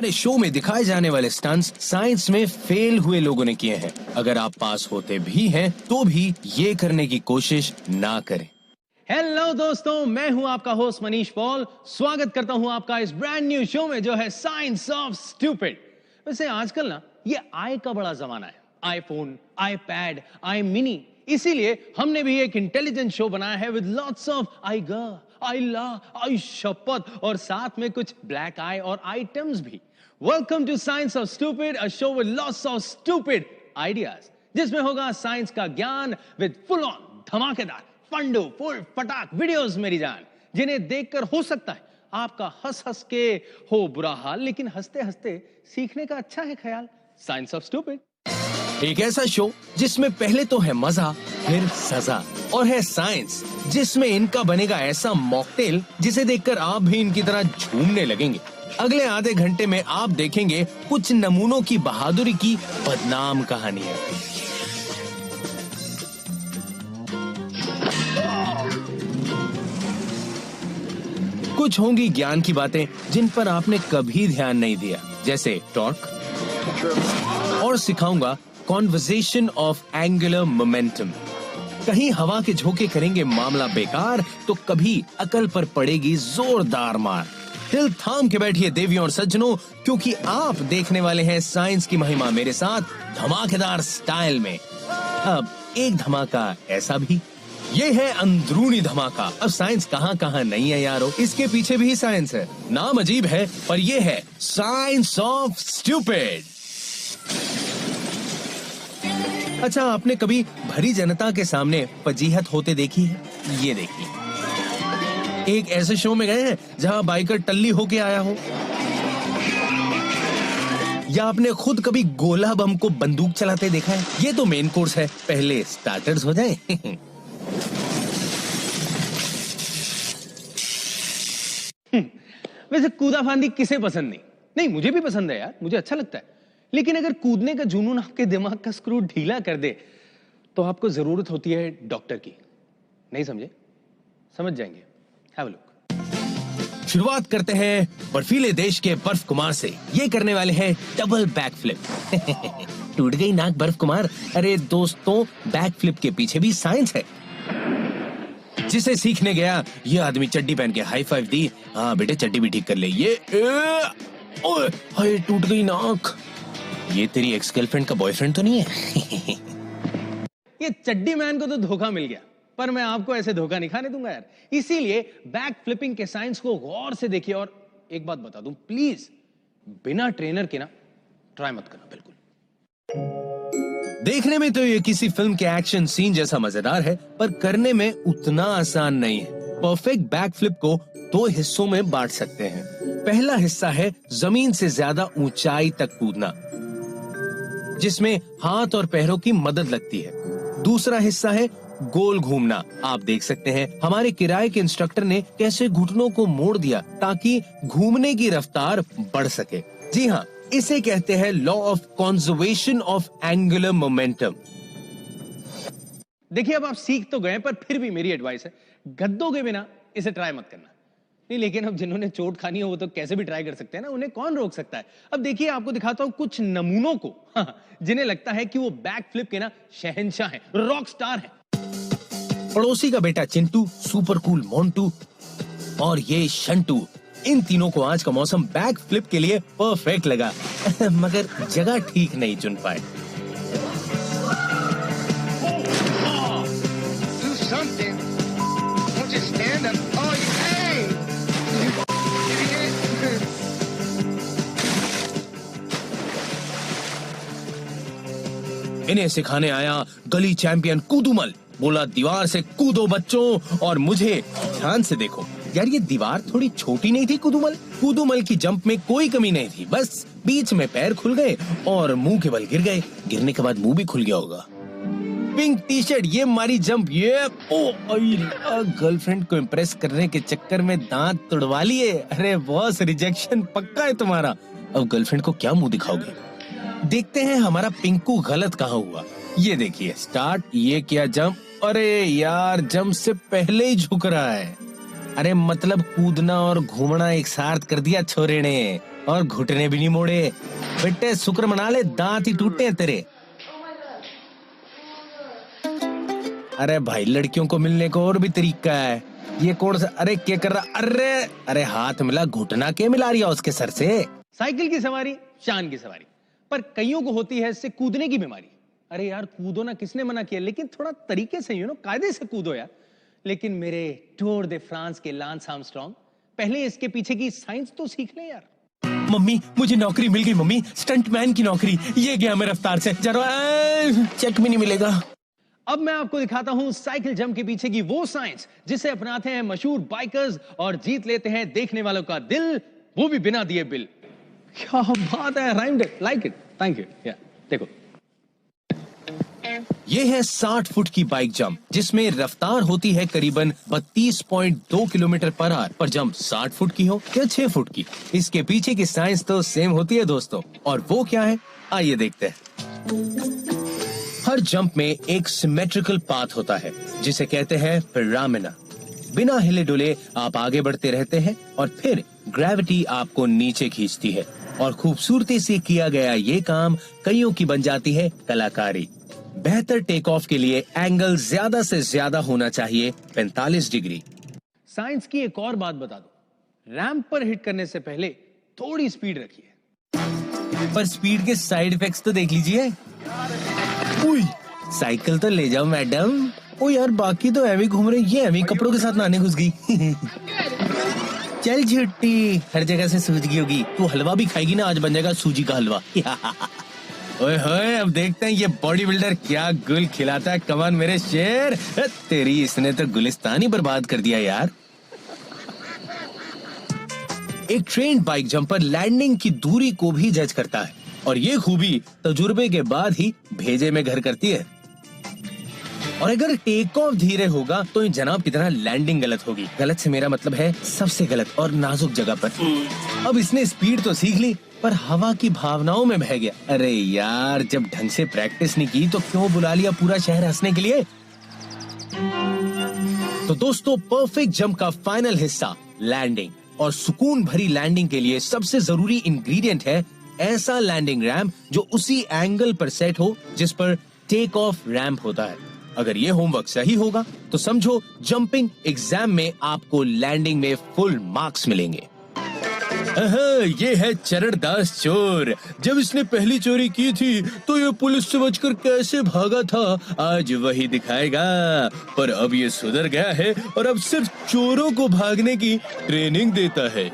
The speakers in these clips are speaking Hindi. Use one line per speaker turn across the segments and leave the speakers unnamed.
अरे शो में दिखाए जाने वाले स्टंट्स साइंस में फेल हुए लोगों ने किए हैं। अगर आप पास होते भी हैं तो भी ये करने की कोशिश ना करें।
हेलो दोस्तों, मैं हूं आपका होस्ट मनीष पॉल। स्वागत करता हूं आपका इस ब्रांड न्यू शो में जो है साइंस ऑफ स्टूपिड। वैसे आजकल ना ये आई का बड़ा जमाना है, आईफोन, आईपैड, आई मिनी। इसीलिए हमने भी एक इंटेलिजेंट शो बनाया है विद लॉट्स ऑफ आई गा, आई ला, आई शपथ और साथ में कुछ ब्लैक आई और आइटम्स भी। Welcome to science of stupid, a show with lots of stupid ideas, जिसमें होगा साइंस का ज्ञान विद फुल ऑन धमाकेदार फंडो फुल फटाक वीडियोस मेरी जान, जिन्हें देखकर हो सकता है आपका हंस हंस के हो बुरा हाल, लेकिन हंसते हंसते सीखने का अच्छा है ख्याल। साइंस ऑफ स्टूपिड,
एक ऐसा शो जिसमें पहले तो है मजा, फिर सजा, और है साइंस जिसमें इनका बनेगा ऐसा मॉकटेल जिसे देखकर आप भी इनकी तरह झूमने लगेंगे। अगले आधे घंटे में आप देखेंगे कुछ नमूनों की बहादुरी की बदनाम कहानियां। कुछ होंगी ज्ञान की बातें जिन पर आपने कभी ध्यान नहीं दिया, जैसे टॉर्क, और सिखाऊंगा कॉन्वर्सेशन ऑफ एंगुलर मोमेंटम। कहीं हवा के झोंके करेंगे मामला बेकार, तो कभी अकल पर पड़ेगी जोरदार मार। दिल थाम के बैठिए देवियों और सज्जनों, क्योंकि आप देखने वाले हैं साइंस की महिमा मेरे साथ धमाकेदार स्टाइल में। अब एक धमाका ऐसा भी, ये है अंदरूनी धमाका। अब साइंस कहाँ कहाँ नहीं है यारो, इसके पीछे भी साइंस है। नाम अजीब है पर ये है साइंस ऑफ स्टूपिड। अच्छा, आपने कभी भरी जनता के सामने फजीहत होते देखी है? ये देखिए, एक ऐसे शो में गए हैं जहां बाइकर टल्ली होके आया हो, या आपने खुद कभी गोला बम को बंदूक चलाते देखा है? ये तो मेन कोर्स है, पहले स्टार्टर्स हो जाए।
वैसे कूदा फांदी किसे पसंद नहीं? नहीं, मुझे भी पसंद है यार, मुझे अच्छा लगता है। लेकिन अगर कूदने का जुनून आपके दिमाग का स्क्रू ढीला कर दे तो आपको जरूरत होती है डॉक्टर की। नहीं समझे? समझ जाएंगे। Have a look.
शुरुआत करते हैं बर्फीले देश के बर्फ कुमार से। ये करने वाले हैं डबल बैक फ्लिप। टूट गई नाक बर्फ कुमार। अरे दोस्तों, बैक फ्लिप के पीछे भी साइंस है। जिसे सीखने गया ये आदमी चड्डी पहन के हाई फाइव दी। हाँ बेटे, चड्डी भी ठीक कर ले। ये ओए, हाय टूट गई नाक। ये तेरी एक्स गर्लफ्रेंड का बॉयफ्रेंड तो नहीं है?
ये चड्डी मैन को तो धोखा मिल गया, पर मैं आपको ऐसे धोखा नहीं खाने दूंगा यार। इसीलिए बैक फ्लिपिंग के साइंस को गौर से देखिए। और एक बात बता दूं, प्लीज बिना ट्रेनर के ना ट्राई मत करना, बिल्कुल।
देखने में तो ये किसी फिल्म के एक्शन सीन जैसा मजेदार है, पर करने में उतना आसान नहीं है। परफेक्ट बैक फ्लिप को दो हिस्सों में बांट सकते हैं। पहला हिस्सा है जमीन से ज्यादा ऊंचाई तक कूदना, जिसमें हाथ और पैरों की मदद लगती है। दूसरा हिस्सा है गोल घूमना। आप देख सकते हैं हमारे किराए के इंस्ट्रक्टर ने कैसे घुटनों को मोड़ दिया ताकि घूमने की रफ्तार बढ़ सके। जी हाँ, इसे कहते हैं law of conservation of angular momentum.
देखिए, अब आप सीख तो गए, पर फिर भी मेरी एडवाइस है, गद्दों के बिना इसे ट्राई मत करना। नहीं, लेकिन अब जिन्होंने चोट खानी हो वो तो कैसे भी ट्राई कर सकते हैं ना, उन्हें कौन रोक सकता है। अब देखिए, आपको दिखाता हूं कुछ नमूनों को, जिन्हें लगता है कि वो बैक फ्लिप के ना शहंशाह हैं, रॉक स्टार हैं।
पड़ोसी का बेटा चिंटू, सुपर कूल मोंटू और ये शंटू, इन तीनों को आज का मौसम बैक फ्लिप के लिए परफेक्ट लगा। मगर जगह ठीक नहीं चुन पाए। इन्हें सिखाने आया गली चैंपियन कूदूमल। बोला दीवार से कूदो बच्चों, और मुझे ध्यान से देखो यार, ये दीवार थोड़ी छोटी नहीं थी कूदूमल। कूदूमल की जंप में कोई कमी नहीं थी, बस बीच में पैर खुल गए और मुंह के बल गिर गए। गिरने के बाद मुंह भी खुल गया होगा। पिंक टी शर्ट, ये मारी जंप, ये गर्लफ्रेंड को इम्प्रेस करने के चक्कर में दांत तुड़वा लिए। अरे बॉस, रिजेक्शन पक्का है तुम्हारा। अब गर्लफ्रेंड को क्या मुंह दिखाओगे? देखते हैं हमारा पिंकू गलत कहाँ हुआ। ये देखिए स्टार्ट, ये किया जंप। अरे यार, जंप से पहले ही झुक रहा है। अरे मतलब कूदना और घूमना एक साथ कर दिया छोरे ने। और घुटने भी नहीं मोड़े। बेटे शुक्र मना ले, दांत ही टूटे हैं तेरे। अरे भाई, लड़कियों को मिलने को और भी तरीका है। ये कौन सा? अरे क्या कर रहा? अरे अरे हाथ मिला, घुटना के मिला रही है उसके सर से।
साइकिल की सवारी शान की सवारी, पर कईयों को होती है इससे कूदने की बीमारी। अरे यार कूदो ना, किसने मना किया, लेकिन थोड़ा तरीके से कायदे से कूदो यार। लेकिन मेरे टूर दे फ्रांस के लांस आर्मस्ट्रांग, पहले इसके पीछे की साइंस तो सीख ले यार।
मम्मी मुझे नौकरी मिल गई मम्मी, स्टंटमैन की नौकरी। ये गया मैं रफ्तार से, जरा चेक भी नहीं मिलेगा।
अब मैं आपको दिखाता हूं साइकिल जंप के पीछे की वो साइंस जिसे अपनाते हैं मशहूर बाइकर्स और जीत लेते हैं देखने वालों का दिल, वो भी बिना दिए बिल। क्या बात है, rhymed it, like it, thank you. या देखो,
ये है 60 फुट की बाइक जंप, जिसमें रफ्तार होती है करीबन 32.2 किलोमीटर पर आवर, पर जंप 60 फुट की हो या 6 फुट की, इसके पीछे की साइंस तो सेम होती है दोस्तों। और वो क्या है, आइए देखते हैं। हर जंप में एक सिमेट्रिकल पाथ होता है जिसे कहते हैं पिरामिना। बिना हिले डुले आप आगे बढ़ते रहते हैं और फिर ग्रेविटी आपको नीचे खींचती है, और खूबसूरती से किया गया ये काम कईयों की बन जाती है कलाकारी। बेहतर टेक ऑफ के लिए एंगल ज्यादा से ज्यादा होना चाहिए 45 डिग्री।
साइंस की एक और बात बता दो, रैंप पर हिट करने से पहले थोड़ी स्पीड रखिए।
पर स्पीड के साइड इफेक्ट्स तो देख लीजिए। उई, साइकिल तो ले जाओ मैडम। ओ यार, बाकी तो एवी घूम रहे, ये एवी कपड़ों के साथ नहाने घुस गई। चल झुट्टी, हर जगह से सूझ गई होगी। तू हलवा भी खाएगी ना, आज बन जाएगा सूजी का हलवा। ओए होए, अब देखते हैं ये बॉडी बिल्डर क्या गुल खिलाता है। कमान मेरे शेर, तेरी इसने तो गुलिस्तान ही बर्बाद कर दिया यार। एक ट्रेन बाइक जंपर लैंडिंग की दूरी को भी जज करता है, और ये खूबी तजुर्बे के बाद ही भेजे में घर करती है। और अगर टेक ऑफ धीरे होगा तो जनाब कितना लैंडिंग गलत होगी। गलत से मेरा मतलब है सबसे गलत और नाजुक जगह पर। अब इसने स्पीड तो सीख ली, पर हवा की भावनाओं में बह गया। अरे यार, जब ढंग से प्रैक्टिस नहीं की तो क्यों बुला लिया पूरा शहर हंसने के लिए। तो दोस्तों, परफेक्ट जंप का फाइनल हिस्सा लैंडिंग, और सुकून भरी लैंडिंग के लिए सबसे जरूरी इंग्रेडिएंट है ऐसा लैंडिंग रैंप जो उसी एंगल पर सेट हो जिस पर टेक ऑफ रैंप होता है। अगर ये होमवर्क सही होगा तो समझो जंपिंग एग्जाम में आपको लैंडिंग में फुल मार्क्स मिलेंगे। ये है चरणदास चोर। जब इसने पहली चोरी की थी तो ये पुलिस से बचकर कैसे भागा था, आज वही दिखाएगा। पर अब ये सुधर गया है और अब सिर्फ चोरों को भागने की ट्रेनिंग देता है।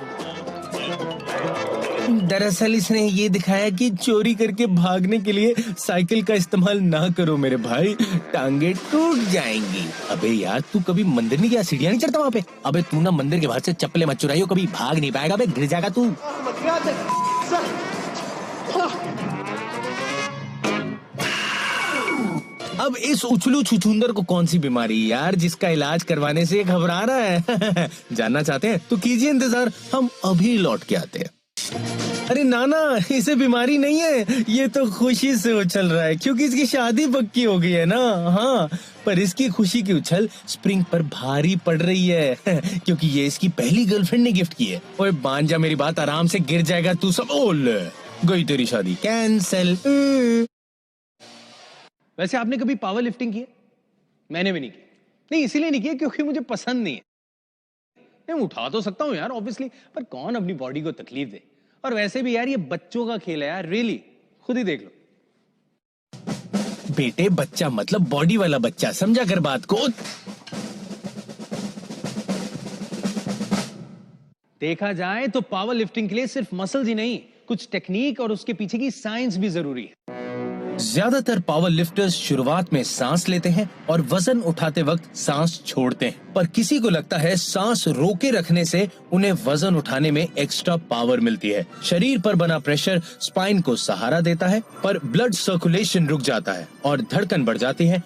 दरअसल इसने ये दिखाया कि चोरी करके भागने के लिए साइकिल का इस्तेमाल ना करो मेरे भाई, टांगे टूट जाएंगी। अबे यार, तू कभी मंदिर नहीं गया, सीढ़ियां नहीं चढ़ता वहाँ पे? अबे तू ना मंदिर के बाहर से चप्पलें मत चुराइयो, कभी भाग नहीं पाएगा, गिर जाएगा तू। अब इस उछलू छुछुंदर को कौन सी बीमारी यार जिसका इलाज करवाने से घबरा रहा है? जानना चाहते हैं तो कीजिए इंतजार, हम अभी लौट के आते हैं। अरे नाना, इसे बीमारी नहीं है, ये तो खुशी से उछल रहा है क्योंकि इसकी शादी पक्की हो गई है ना। हाँ, पर इसकी खुशी की उछल स्प्रिंग पर भारी पड़ रही है क्योंकि ये इसकी पहली गर्लफ्रेंड ने गिफ्ट की है। ओए मान जा मेरी बात, आराम से गिर जाएगा तू सब। ओले, गई तेरी शादी, कैंसल।
वैसे आपने कभी पावर लिफ्टिंग की है? मैंने भी नहीं की। नहीं, इसीलिए नहीं की क्योंकि मुझे पसंद नहीं है। मैं उठा तो सकता हूँ यार ऑब्वियसली, पर कौन अपनी बॉडी को तकलीफ दे। और वैसे भी यार ये बच्चों का खेल है यार, रियली, खुद ही देख लो।
बेटे, बच्चा मतलब बॉडी वाला बच्चा, समझा कर बात को।
देखा जाए तो पावर लिफ्टिंग के लिए सिर्फ मसल्स ही नहीं, कुछ टेक्निक और उसके पीछे की साइंस भी जरूरी है।
ज्यादातर पावर लिफ्टर्स शुरुआत में सांस लेते हैं और वजन उठाते वक्त सांस छोड़ते हैं, पर किसी को लगता है सांस रोके रखने से उन्हें वजन उठाने में एक्स्ट्रा पावर मिलती है। शरीर पर बना प्रेशर स्पाइन को सहारा देता है, पर ब्लड सर्कुलेशन रुक जाता है और धड़कन बढ़ जाती है।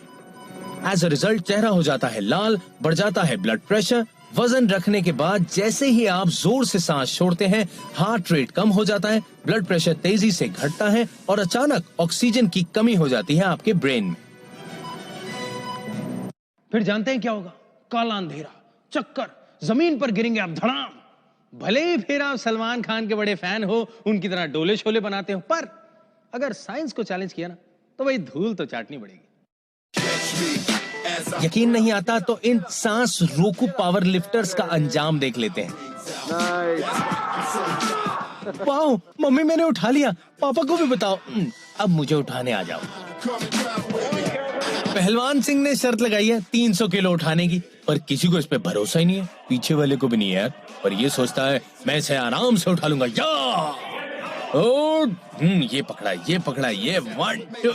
एज अ रिजल्ट चेहरा हो जाता है लाल, बढ़ जाता है ब्लड प्रेशर। वजन रखने के बाद जैसे ही आप जोर से सांस छोड़ते हैं, हार्ट रेट कम हो जाता है, ब्लड प्रेशर तेजी से घटता है और अचानक ऑक्सीजन की कमी हो जाती है आपके ब्रेन में।
फिर जानते हैं क्या होगा? काला अंधेरा, चक्कर, जमीन पर गिरेंगे आप धड़ाम। भले ही फिर आप सलमान खान के बड़े फैन हो, उनकी तरह डोले शोले बनाते हो, पर अगर साइंस को चैलेंज किया ना तो भाई धूल तो चाटनी पड़ेगी।
यकीन नहीं आता तो इन सांस रोकू पावर लिफ्टर्स का अंजाम देख लेते हैं। वाओ, मम्मी मैंने उठा लिया, पापा को भी बताओ। अब मुझे उठाने आ जाओ। पहलवान सिंह ने शर्त लगाई है 300 किलो उठाने की, पर किसी को इस पे भरोसा ही नहीं है, पीछे वाले को भी नहीं है यार। पर ये सोचता है मैं इसे आराम से उठा लूंगा। या ये पकड़ा, ये 1 2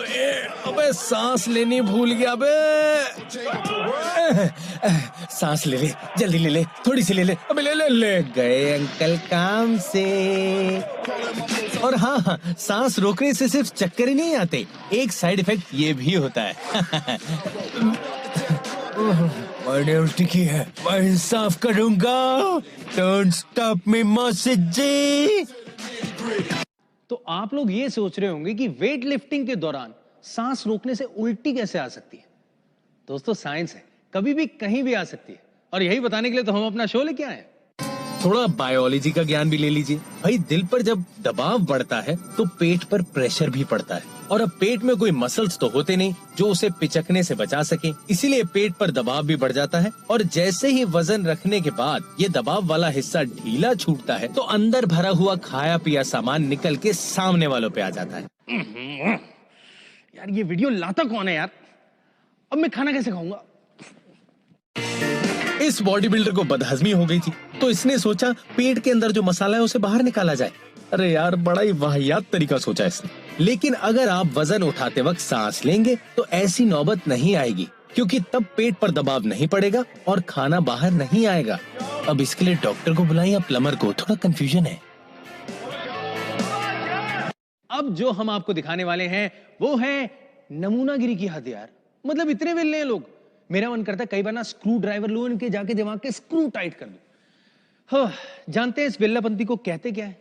अबे सांस लेनी भूल गया बे। सांस ले ले, जल्दी ले ले, थोड़ी सी ले ले। अबे ले गए अंकल काम से। और हाँ, सांस रोकने से सिर्फ चक्कर ही नहीं आते, एक साइड इफेक्ट ये भी होता है। मैंने उल्टी की है, मैं साफ करूंगा। डोंट स्टॉप मी मौसी जी।
तो आप लोग ये सोच रहे होंगे कि वेट लिफ्टिंग के दौरान सांस रोकने से उल्टी कैसे आ सकती है। दोस्तों साइंस है, कभी भी कहीं भी आ सकती है, और यही बताने के लिए तो हम अपना शो लेके आए हैं।
थोड़ा बायोलॉजी का ज्ञान भी ले लीजिए भाई। दिल पर जब दबाव बढ़ता है तो पेट पर प्रेशर भी पड़ता है, और अब पेट में कोई मसल्स तो होते नहीं जो उसे पिचकने से बचा सके, इसीलिए पेट पर दबाव भी बढ़ जाता है। और जैसे ही वजन रखने के बाद ये दबाव वाला हिस्सा ढीला छूटता है तो अंदर भरा हुआ खाया पिया सामान निकल के सामने वालों पे आ जाता है।
यार ये वीडियो लाता कौन है यार, अब मैं खाना कैसे खाऊंगा।
इस बॉडी बिल्डर को बदहजमी हो गई थी, तो इसने सोचा पेट के अंदर जो मसाला है उसे बाहर निकाला जाए। अरे यार बड़ा ही वाहियात तरीका सोचा इसने। लेकिन अगर आप वजन उठाते वक्त सांस लेंगे तो ऐसी नौबत नहीं आएगी, क्योंकि तब पेट पर दबाव नहीं पड़ेगा और खाना बाहर नहीं आएगा। अब इसके लिए डॉक्टर को बुलाएं या प्लम्बर को, थोड़ा कंफ्यूजन है।
अब जो हम आपको दिखाने वाले हैं वो है नमूनागिरी की हद यार। मतलब इतने वेले हैं लोग, मेरा मन करता है कई बार ना स्क्रू ड्राइवर लो इनके जाके दिमाग के स्क्रू टाइट कर दो। हाँ, जानते हैं इस वेल्लापंती को कहते क्या है?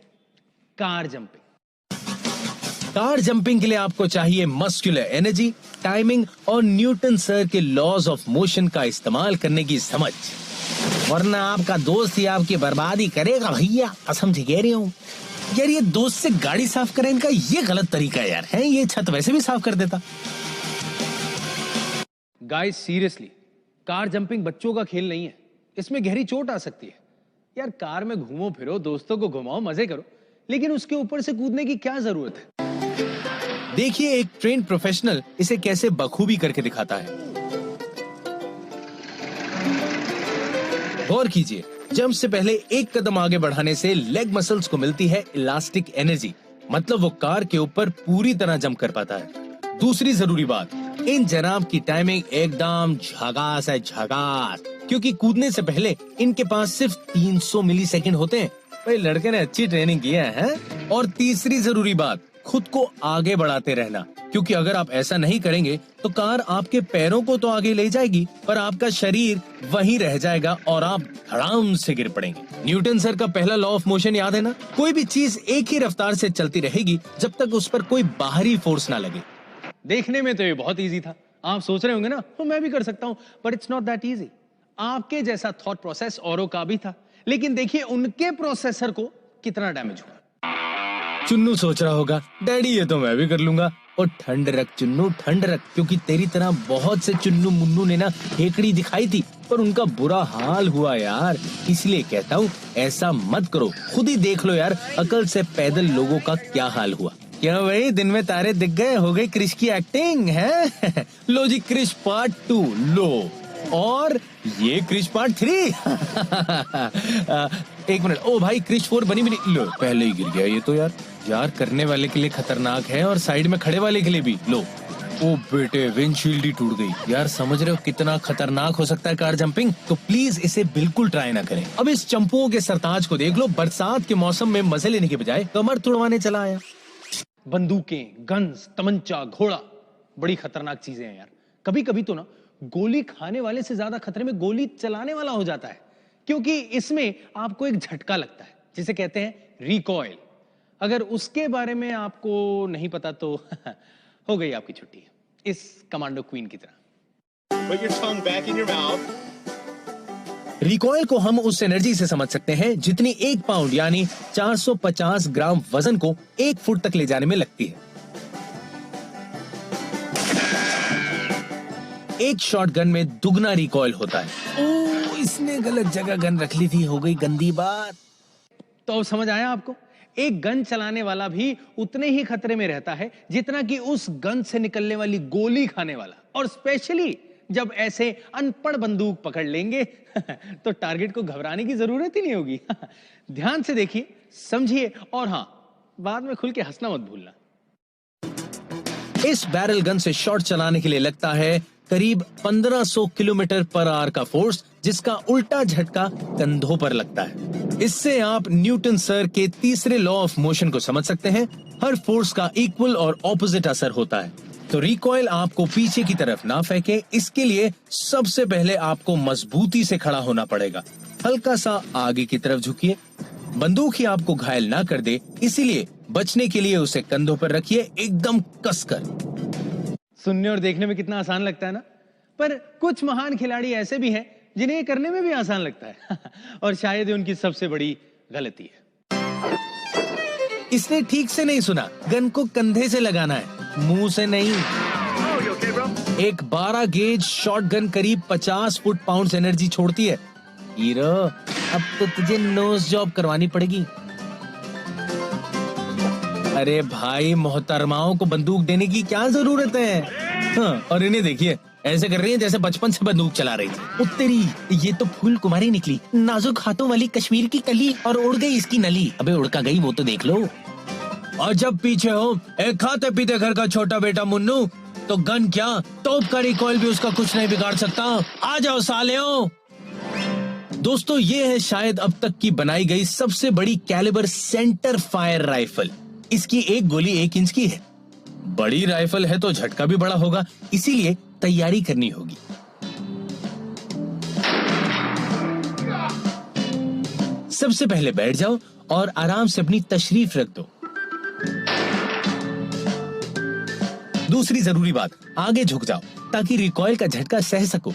Car jumping.
कार जंपिंग के लिए आपको चाहिए मस्कुलर एनर्जी, टाइमिंग और न्यूटन सर के लॉज ऑफ मोशन का इस्तेमाल करने की समझ, वरना आपका दोस्त ही आपकी बर्बादी करेगा भैया, कसम से कह रही हूँ। यार ये दोस्त से गाड़ी साफ करें, इनका ये गलत तरीका है यार। है ये छत वैसे भी साफ कर देता।
गाइस सीरियसली, कार जंपिंग बच्चों का खेल नहीं है, इसमें गहरी चोट आ सकती है। यार कार में घूमो फिरो, दोस्तों को घुमाओ, मजे करो, लेकिन उसके ऊपर से कूदने की क्या जरूरत है।
देखिए एक ट्रेन प्रोफेशनल इसे कैसे बखूबी करके दिखाता है। गौर कीजिए, जंप से पहले एक कदम आगे बढ़ाने से लेग मसल्स को मिलती है इलास्टिक एनर्जी, मतलब वो कार के ऊपर पूरी तरह जंप कर पाता है। दूसरी जरूरी बात, इन जनाब की टाइमिंग एकदम झकास है, झकास, क्योंकि कूदने से पहले इनके पास सिर्फ 300 मिलीसेकंड होते हैं। भाई लड़के ने अच्छी ट्रेनिंग की है। और तीसरी जरूरी बात, खुद को आगे बढ़ाते रहना, क्योंकि अगर आप ऐसा नहीं करेंगे तो कार आपके पैरों को तो आगे ले जाएगी, पर आपका शरीर वहीं रह जाएगा और आप धड़ाम से गिर पड़ेंगे। न्यूटन सर का पहला लॉ ऑफ मोशन याद है ना? कोई भी चीज एक ही रफ्तार से चलती रहेगी जब तक उस पर कोई बाहरी फोर्स ना लगे।
देखने में तो ये बहुत इजी था, आप सोच रहे होंगे ना तो मैं भी कर सकता हूँ, but it's not that easy. आपके जैसा थॉट प्रोसेस औरों का भी था, लेकिन देखिए उनके प्रोसेसर को कितना डैमेज हुआ।
चुन्नू सोच रहा होगा डैडी ये तो मैं भी कर लूंगा। और ठंड रख चुन्नू, ठंड रख, क्योंकि तेरी तरह बहुत से चुन्नू मुन्नू ने ना हेकड़ी दिखाई थी पर उनका बुरा हाल हुआ यार। इसलिए कहता हूँ ऐसा मत करो, खुद ही देख लो यार अकल से पैदल लोगों का क्या हाल हुआ। क्या भाई दिन में तारे दिख गए, हो गई क्रिश की एक्टिंग है। लो जी क्रिश पार्ट 2 लो, और ये क्रिश पार्ट 3। एक मिनट, ओ भाई क्रिश 4 बनी लो, पहले ही गिर गया ये तो यार करने वाले के लिए खतरनाक है और साइड में खड़े वाले के लिए भी। लो ओ बेटे विंडशील्ड ही टूट गई यार। समझ रहे हो कितना खतरनाक हो सकता है कार जंपिंग? तो प्लीज इसे बिल्कुल ट्राई ना करें। अब इस चंपुओं के सरताज को देख लो, बरसात के मौसम में मजे लेने के बजाय कमर तुड़वाने चला आया।
बंदूकें, गन्स, तमंचा, घोड़ा, बड़ी खतरनाक चीजें हैं यार। कभी कभी तो ना गोली खाने वाले से ज्यादा खतरे में गोली चलाने वाला हो जाता है, क्योंकि इसमें आपको एक झटका लगता है जिसे कहते हैं रिकॉइल। अगर उसके बारे में आपको नहीं पता तो हो गई आपकी छुट्टी इस कमांडो क्वीन की तरह।
Put your tongue back in your mouth.
Recoil को हम उस एनर्जी से समझ सकते हैं जितनी 1 पाउंड यानी 450 ग्राम वजन को 1 फुट तक ले जाने में लगती है। एक शॉटगन में दुगना रिकॉइल होता है। ओह, इसने गलत जगह गन रख ली थी, हो गई गंदी बात।
तो अब समझ आया आपको? एक गन चलाने वाला भी उतने ही खतरे में रहता है जितना कि उस गन से निकलने वाली गोली खाने वाला। और स्पेशली जब ऐसे अनपढ़ बंदूक पकड़ लेंगे तो टारगेट को घबराने की जरूरत ही नहीं होगी। ध्यान से देखिए, समझिए, और हाँ, बाद में खुल के हंसना मत भूलना।
इस बैरल गन से शॉट चलाने के लिए लगता है करीब 1500 किलोमीटर पर आवर का फोर्स, जिसका उल्टा झटका कंधों पर लगता है। इससे आप न्यूटन सर के तीसरे लॉ ऑफ मोशन को समझ सकते हैं। हर फोर्स का इक्वल और ऑपोजिट असर होता है। तो रिकॉइल आपको पीछे की तरफ ना फेंके, इसके लिए सबसे पहले आपको मजबूती से खड़ा होना पड़ेगा। हल्का सा आगे की तरफ झुकिए। बंदूक ही आपको घायल ना कर दे, इसीलिए बचने के लिए उसे कंधों पर रखिए, एकदम कसकर।
सुनने और देखने में कितना आसान लगता है ना, पर कुछ महान खिलाड़ी ऐसे भी हैं जिन्हें करने में भी आसान लगता है और शायद ये उनकी सबसे बड़ी गलती है।
इसने ठीक से नहीं सुना, गन को कंधे से लगाना है, मुंह से नहीं। एक 12 गेज शॉटगन करीब 50 फुट पाउंड एनर्जी छोड़ती है। हीरो, अब तो तुझे नोज जॉब करवानी पड़ेगी। अरे भाई, मोहतरमाओं को बंदूक देने की क्या जरूरत है? हाँ, और इन्हें देखिए, ऐसे कर रही है जैसे बचपन से बंदूक चला रही थी। उत्तरी, ये तो फूल कुमारी निकली, नाजुक हाथों वाली कश्मीर की कली, और उड़ गई इसकी नली। अबे उड़का गई वो तो देख लो। और जब पीछे हो एक खाते पीते घर का छोटा बेटा मुन्नू, तो गन क्या, तोप का रिकॉइल भी उसका कुछ नहीं बिगाड़ सकता। आ जाओ सालेओ। दोस्तों, ये है शायद अब तक की बनाई गई सबसे बड़ी कैलिबर सेंटर फायर राइफल। इसकी एक गोली 1 इंच की है। बड़ी राइफल है तो झटका भी बड़ा होगा, इसीलिए तैयारी करनी होगी। सबसे पहले बैठ जाओ और आराम से अपनी तशरीफ रख दो। दूसरी जरूरी बात, आगे झुक जाओ ताकि रिकॉइल का झटका सह सको,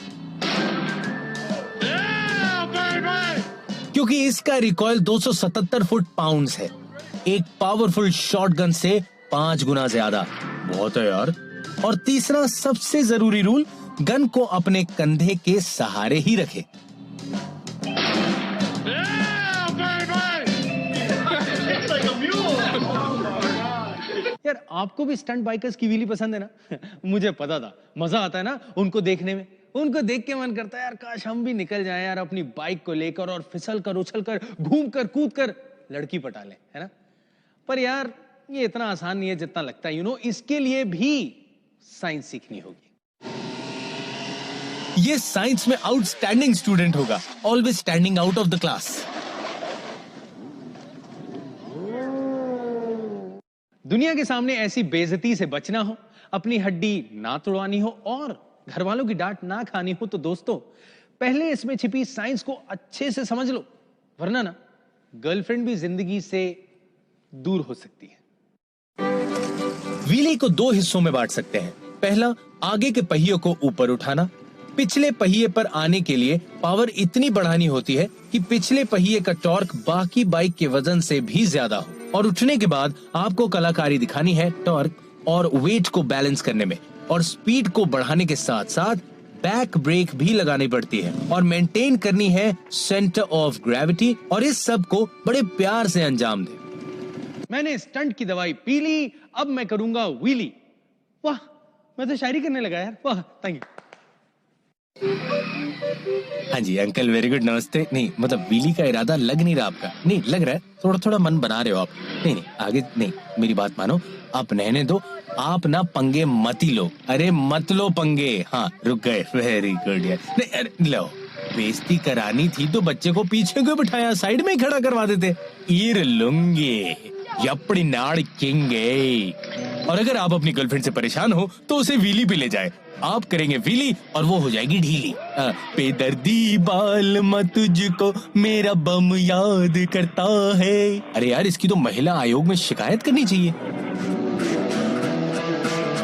क्योंकि इसका रिकॉइल 277 फुट पाउंड्स है। एक पावरफुल शॉटगन से 5 गुना ज्यादा। बहुत है यार। और तीसरा सबसे जरूरी रूल, गन को अपने कंधे के सहारे ही रखे।
यार, आपको भी स्टंट बाइकर्स की व्हीली पसंद है ना? मुझे पता था, मजा आता है ना उनको देखने में। उनको देख के मन करता है यार, काश हम भी निकल जाएं यार अपनी बाइक को लेकर और फिसल कर, उछल कर, घूम कर, कूद कर लड़की पटा ले, है ना? पर यार, ये इतना आसान नहीं है जितना लगता है। इसके लिए भी साइंस सीखनी होगी।
ये साइंस में आउटस्टैंडिंग स्टूडेंट होगा, always standing out of the class.
दुनिया के सामने ऐसी बेइज्जती से बचना हो, अपनी हड्डी ना तोड़वानी हो और घर वालों की डांट ना खानी हो, तो दोस्तों पहले इसमें छिपी साइंस को अच्छे से समझ लो, वरना ना गर्लफ्रेंड भी जिंदगी से दूर हो सकती है।
व्हीली को 2 हिस्सों में बांट सकते हैं। पहला, आगे के पहियों को ऊपर उठाना। पिछले पहिए पर आने के लिए पावर इतनी बढ़ानी होती है कि पिछले पहिए का टॉर्क बाकी बाइक के वजन से भी ज्यादा हो। और उठने के बाद आपको कलाकारी दिखानी है टॉर्क और वेट को बैलेंस करने में, और स्पीड को बढ़ाने के साथ साथ बैक ब्रेक भी लगानी पड़ती है और मेंटेन करनी है सेंटर ऑफ ग्रेविटी, और इस सब को बड़े प्यार से अंजाम दे।
मैंने स्टंट की दवाई पी ली, अब मैं करूंगा व्हीली। वाह, मैं तो शायरी करने लगा यार। वाह, थैंक यू।
हाँ जी अंकल, वेरी गुड, नमस्ते। नहीं मतलब व्हीली का इरादा लग नहीं रहा आपका? नहीं लग रहा है, थोड़ा थोड़ा मन बना रहे हो आप। नहीं आगे नहीं, मेरी बात मानो, आप रहने दो। आप ना पंगे मत ही लो। अरे मत लो पंगे। हाँ, रुक गए, वेरी गुड यार। नहीं अरे लो, बेइज्जती करानी थी तो बच्चे को पीछे क्यों बिठाया, साइड में ही खड़ा करवा देते। ईर लुंगे यपड़ी नाड़ किंगे। और अगर आप अपनी गर्लफ्रेंड से परेशान हो तो उसे व्हीली पे ले जाए। आप करेंगे व्हीली और वो हो जाएगी ढीली। बेदर्दी बाल मत तुझको मेरा बम याद करता है। अरे यार, इसकी तो महिला आयोग में शिकायत करनी चाहिए।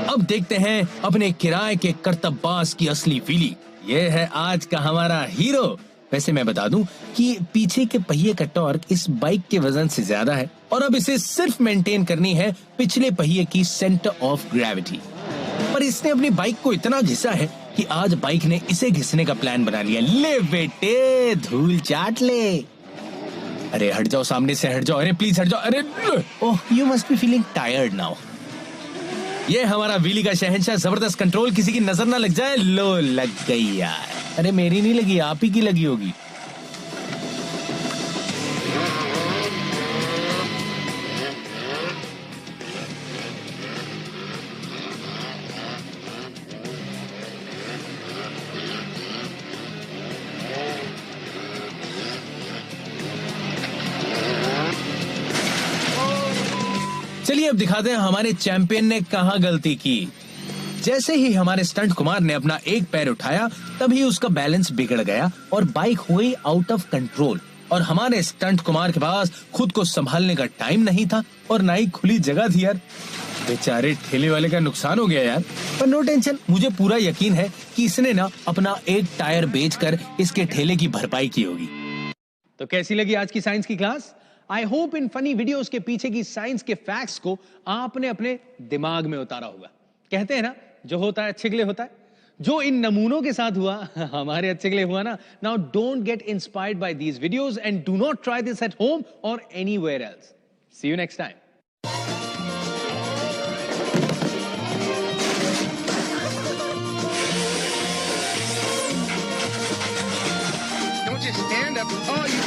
अब देखते हैं अपने किराए के करतब्बाज की असली व्हीली। ये है आज का हमारा हीरो, वैसे मैं बता दूं कि पीछे के पहिए का टॉर्क इस बाइक के वजन से ज्यादा है और अब इसे सिर्फ मेंटेन करनी है पिछले पहिए की सेंटर ऑफ ग्रेविटी। पर इसने अपनी बाइक को इतना घिसा है कि आज बाइक ने इसे घिसने का प्लान बना लिया। ले बेटे, धूल चाट ले। अरे हट जाओ, सामने से हट जाओ। अरे प्लीज हट जाओ। अरे oh, you must be feeling tired now. ये हमारा व्हीली का शहंशाह, जबरदस्त कंट्रोल, किसी की नजर ना लग जाए। लो, लग गई यार। अरे मेरी नहीं लगी, आप ही की लगी होगी। चलिए अब दिखाते हैं हमारे चैंपियन ने कहां गलती की। जैसे ही हमारे स्टंट कुमार ने अपना एक पैर उठाया तभी उसका बैलेंस बिगड़ गया और बाइक हुई आउट ऑफ कंट्रोल। और हमारे स्टंट कुमार के पास खुद को संभालने का टाइम नहीं था और ना ही खुली जगह थी यार। बेचारे ठेले वाले का नुकसान हो गया यार। पर नो टेंशन, मुझे पूरा यकीन है कि इसने ना अपना एक टायर बेचकर इसके ठेले की भरपाई की होगी।
तो कैसी लगी आज की साइंस की class? I hope in funny videos के पीछे की साइंस के फैक्ट्स को आपने अपने दिमाग में उतारा होगा। कहते हैं ना, जो होता है अच्छे के लिए होता है। जो इन नमूनों के साथ हुआ हमारे अच्छे के लिए हुआ ना। Now don't get inspired by these videos and do not try this at home or anywhere else. See you next time.
Don't just stand up. Oh, you